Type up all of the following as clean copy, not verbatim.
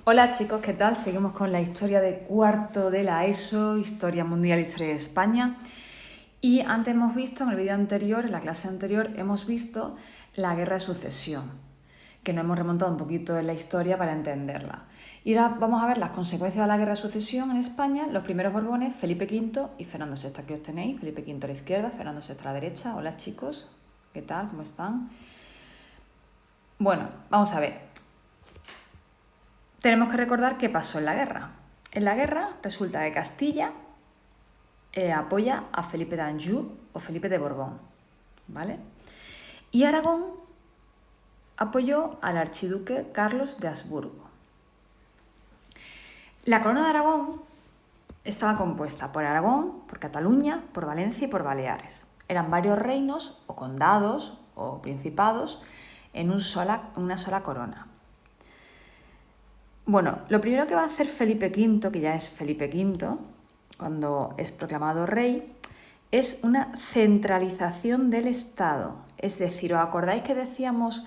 Hola chicos, ¿qué tal? Seguimos con la historia de cuarto de la ESO, Historia Mundial y Historia de España. Y antes hemos visto, en el vídeo anterior, en la clase anterior, hemos visto la Guerra de Sucesión, que nos hemos remontado un poquito en la historia para entenderla. Y ahora vamos a ver las consecuencias de la Guerra de Sucesión en España, los primeros Borbones, Felipe V y Fernando VI. Aquí os tenéis, Felipe V a la izquierda, Fernando VI a la derecha. Hola chicos, ¿qué tal? ¿Cómo están? Bueno, vamos a ver. Tenemos que recordar qué pasó en la guerra. En la guerra resulta que Castilla apoya a Felipe de Anjou o Felipe de Borbón, ¿vale? Y Aragón apoyó al archiduque Carlos de Habsburgo. La corona de Aragón estaba compuesta por Aragón, por Cataluña, por Valencia y por Baleares. Eran varios reinos o condados o principados en una sola corona. Bueno, lo primero que va a hacer Felipe V, que ya es Felipe V, cuando es proclamado rey, es una centralización del Estado. Es decir, ¿os acordáis que decíamos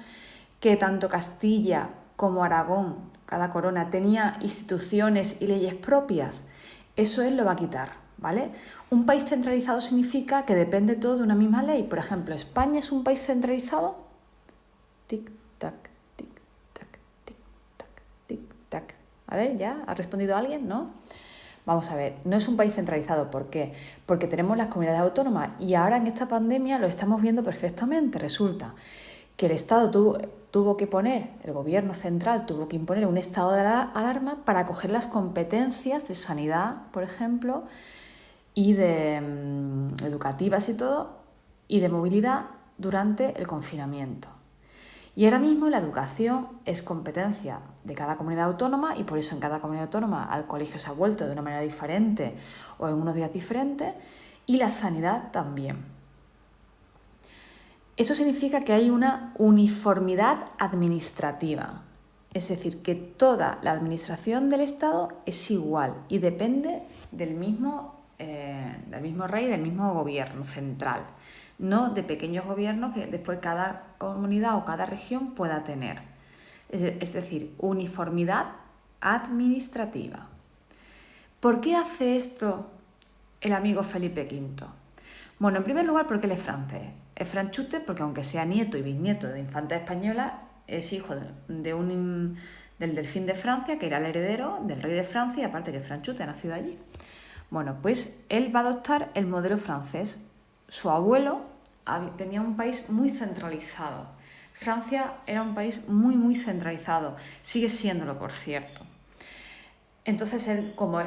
que tanto Castilla como Aragón, cada corona, tenía instituciones y leyes propias? Eso él lo va a quitar, ¿vale? Un país centralizado significa que depende todo de una misma ley. Por ejemplo, ¿España es un país centralizado? Tic-tac. A ver, ¿ya? ¿Ha respondido alguien? ¿No? Vamos a ver, no es un país centralizado. ¿Por qué? Porque tenemos las comunidades autónomas y ahora en esta pandemia lo estamos viendo perfectamente. Resulta que el Estado tuvo que poner, el gobierno central tuvo que imponer un estado de alarma para acoger las competencias de sanidad, por ejemplo, y de educativas y todo, y de movilidad durante el confinamiento. Y ahora mismo la educación es competencia de cada comunidad autónoma y por eso en cada comunidad autónoma al colegio se ha vuelto de una manera diferente o en unos días diferentes y la sanidad también. Eso significa que hay una uniformidad administrativa, es decir, que toda la administración del Estado es igual y depende del mismo rey, del mismo gobierno central. No de pequeños gobiernos que después cada comunidad o cada región pueda tener. Es decir, uniformidad administrativa. ¿Por qué hace esto el amigo Felipe V? Bueno, en primer lugar porque él es francés. Es franchute porque aunque sea nieto y bisnieto de infantes españolas, es hijo del delfín de Francia, que era el heredero del rey de Francia, y aparte que es franchute, ha nacido allí. Bueno, pues él va a adoptar el modelo francés. Su abuelo tenía un país muy centralizado. Francia era un país muy centralizado. Sigue siéndolo, por cierto. Entonces él, como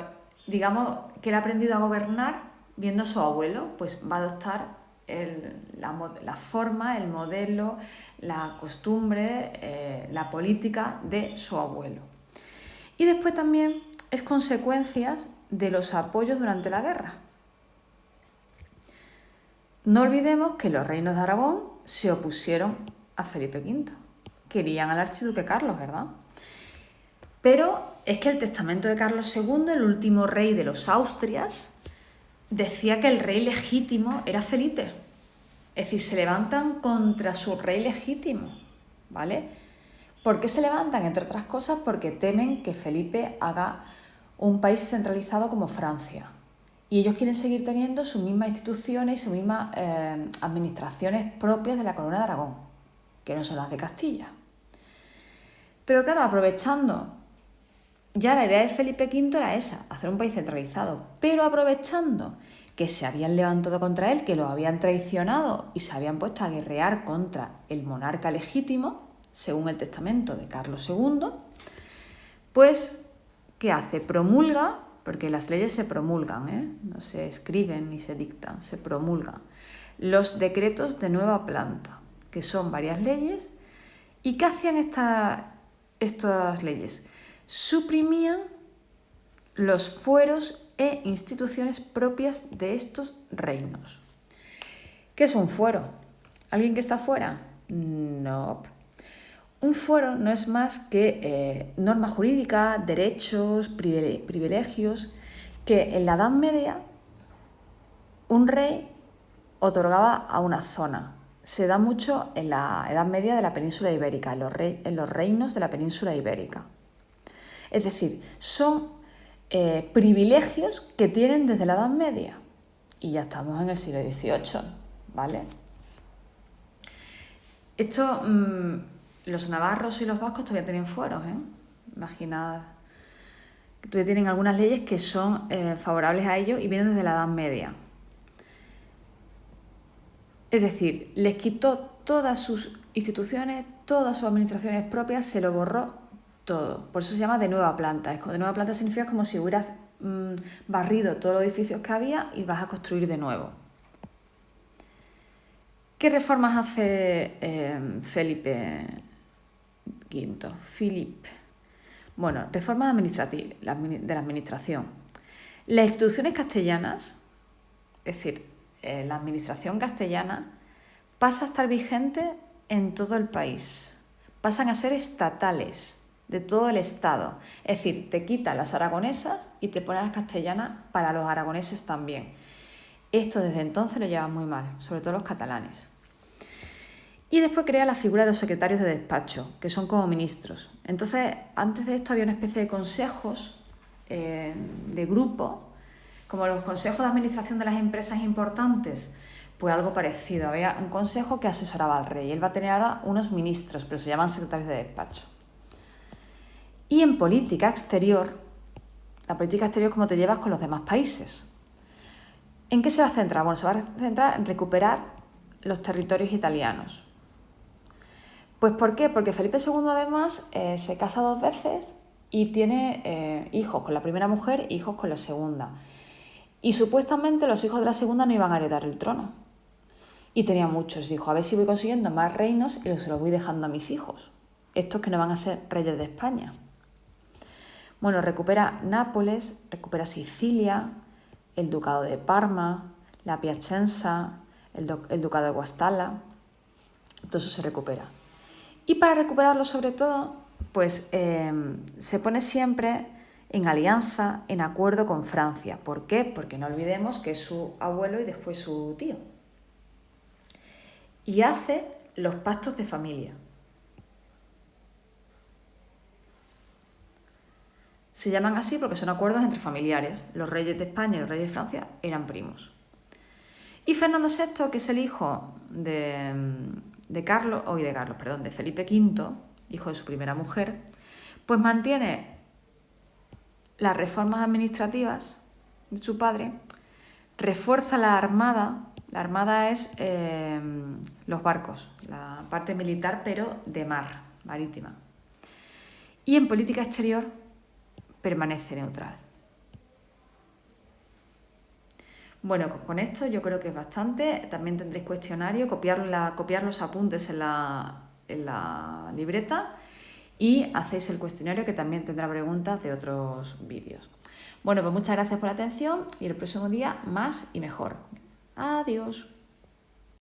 digamos que él ha aprendido a gobernar viendo a su abuelo, pues va a adoptar la forma, el modelo, la costumbre, la política de su abuelo. Y después también es consecuencias de los apoyos durante la guerra. No olvidemos que los reinos de Aragón se opusieron a Felipe V. Querían al archiduque Carlos, ¿verdad? Pero es que el testamento de Carlos II, el último rey de los Austrias, decía que el rey legítimo era Felipe. Es decir, se levantan contra su rey legítimo, ¿vale? ¿Por qué se levantan? Entre otras cosas porque temen que Felipe haga un país centralizado como Francia. Y ellos quieren seguir teniendo sus mismas instituciones y sus mismas administraciones propias de la corona de Aragón, que no son las de Castilla. Pero claro, aprovechando, ya la idea de Felipe V era esa, hacer un país centralizado, pero aprovechando que se habían levantado contra él, que lo habían traicionado y se habían puesto a guerrear contra el monarca legítimo, según el testamento de Carlos II, pues, ¿qué hace? Promulga, porque las leyes se promulgan, no se escriben ni se dictan, se promulgan, los decretos de nueva planta, que son varias leyes. ¿Y qué hacían estas leyes? Suprimían los fueros e instituciones propias de estos reinos. ¿Qué es un fuero? ¿Alguien que está fuera? No. Un fuero no es más que norma jurídica, derechos, privilegios que en la Edad Media un rey otorgaba a una zona. Se da mucho en la Edad Media de la península ibérica, en los reinos de la península ibérica. Es decir, son privilegios que tienen desde la Edad Media. Y ya estamos en el siglo XVIII, ¿vale? Esto, los navarros y los vascos todavía tienen fueros, ¿eh? Imaginad que todavía tienen algunas leyes que son favorables a ellos y vienen desde la Edad Media. Es decir, les quitó todas sus instituciones, todas sus administraciones propias, se lo borró todo. Por eso se llama de nueva planta. De nueva planta significa como si hubieras barrido todos los edificios que había y vas a construir de nuevo. ¿Qué reformas hace Felipe V? Bueno, reformas de la administración. Las instituciones castellanas, es decir, la administración castellana, pasa a estar vigente en todo el país. Pasan a ser estatales de todo el Estado. Es decir, te quitan las aragonesas y te ponen las castellanas para los aragoneses también. Esto desde entonces lo llevan muy mal, sobre todo los catalanes. Y después crea la figura de los secretarios de despacho, que son como ministros. Entonces, antes de esto había una especie de consejos de grupo, como los consejos de administración de las empresas importantes, pues algo parecido. Había un consejo que asesoraba al rey. Él va a tener ahora unos ministros, pero se llaman secretarios de despacho. Y en política exterior, la política exterior es cómo te llevas con los demás países. ¿En qué se va a centrar? Bueno, se va a centrar en recuperar los territorios italianos. Pues ¿por qué? Porque Felipe II además se casa 2 veces y tiene hijos con la primera mujer e hijos con la segunda. Y supuestamente los hijos de la segunda no iban a heredar el trono. Y tenía muchos. Dijo, a ver si voy consiguiendo más reinos y se los voy dejando a mis hijos. Estos que no van a ser reyes de España. Bueno, recupera Nápoles, recupera Sicilia, el ducado de Parma, la Piacenza, el ducado de Guastalla. Todo eso se recupera. Y para recuperarlo sobre todo, pues se pone siempre en alianza, en acuerdo con Francia. ¿Por qué? Porque no olvidemos que es su abuelo y después su tío. Y hace los pactos de familia. Se llaman así porque son acuerdos entre familiares. Los reyes de España y los reyes de Francia eran primos. Y Fernando VI, que es el hijo de Felipe V, hijo de su primera mujer, pues mantiene las reformas administrativas de su padre, refuerza la armada. La armada es los barcos, la parte militar, pero de mar, marítima. Y en política exterior permanece neutral. Bueno, con esto yo creo que es bastante. También tendréis cuestionario, copiar los apuntes en la libreta y hacéis el cuestionario que también tendrá preguntas de otros vídeos. Bueno, pues muchas gracias por la atención y el próximo día más y mejor. Adiós.